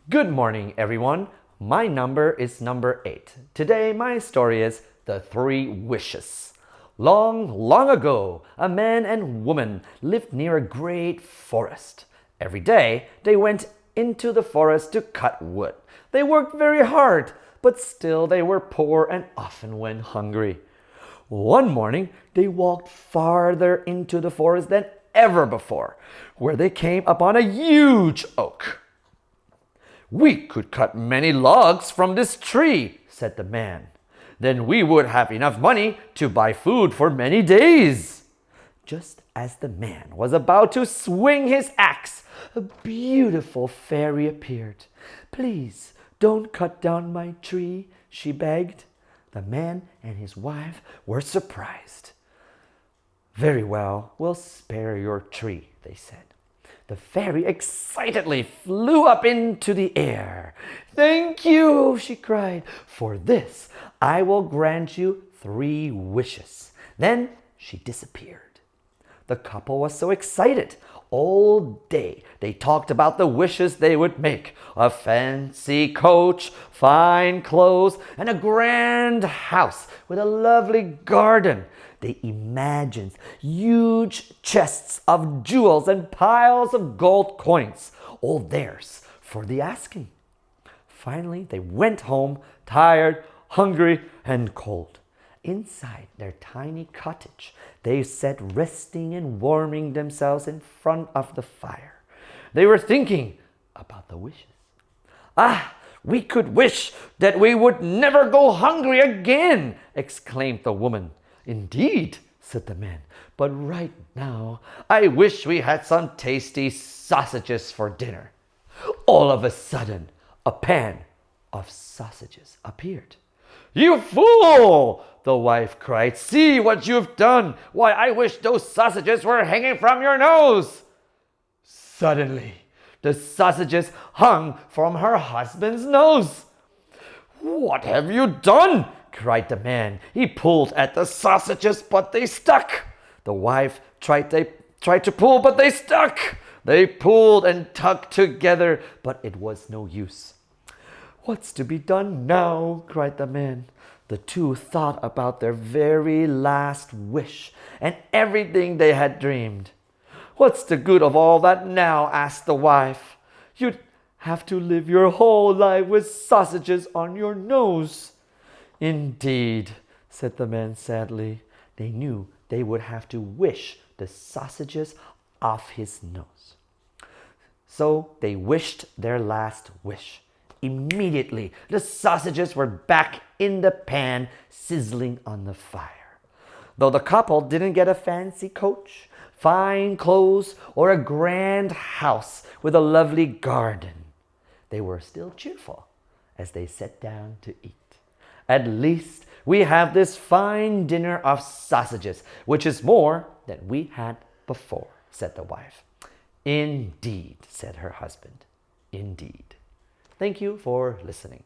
Good morning, everyone. My number is number 8. Today, my story is The Three Wishes. Long, long ago, a man and woman lived near a great forest. Every day, they went into the forest to cut wood. They worked very hard, but still they were poor and often went hungry. One morning, they walked farther into the forest than ever before, where they came upon a huge oak. "We could cut many logs from this tree," said the man. "Then we would have enough money to buy food for many days." Just as the man was about to swing his axe, a beautiful fairy appeared. "Please, don't cut down my tree," she begged. The man and his wife were surprised. "Very well, we'll spare your tree," they said. The fairy excitedly flew up into the air. "Thank you," she cried. "For this, I will grant you 3 wishes." Then she disappeared. The couple was so excited. All day they talked about the wishes they would make: a fancy coach, fine clothes, and a grand house with a lovely garden. They imagined huge chests of jewels and piles of gold coins, all theirs for the asking. Finally, they went home, tired, hungry, and cold. Inside their tiny cottage, they sat resting and warming themselves in front of the fire. They were thinking about the wishes. "Ah, we could wish that we would never go hungry again," exclaimed the woman. "Indeed," said the man, "but right now I wish we had some tasty sausages for dinner." All of a sudden, a pan of sausages appeared. "You fool!" the wife cried. "See what you've done! Why, I wish those sausages were hanging from your nose!" Suddenly, the sausages hung from her husband's nose. "What have you done?" cried the man. He pulled at the sausages, but they stuck. The wife tried to pull, but they stuck. They pulled and tugged together, but it was no use. "What's to be done now?" cried the man. The two thought about their very last wish and everything they had dreamed. "What's the good of all that now?" asked the wife. "You'd have to live your whole life with sausages on your nose." "Indeed," said the man sadly. They knew they would have to wish the sausages off his nose. So they wished their last wish. Immediately, the sausages were back in the pan, sizzling on the fire. Though the couple didn't get a fancy coach, fine clothes, or a grand house with a lovely garden, they were still cheerful as they sat down to eat. "At least we have this fine dinner of sausages, which is more than we had before," said the wife. "Indeed," said her husband. "Indeed." Thank you for listening.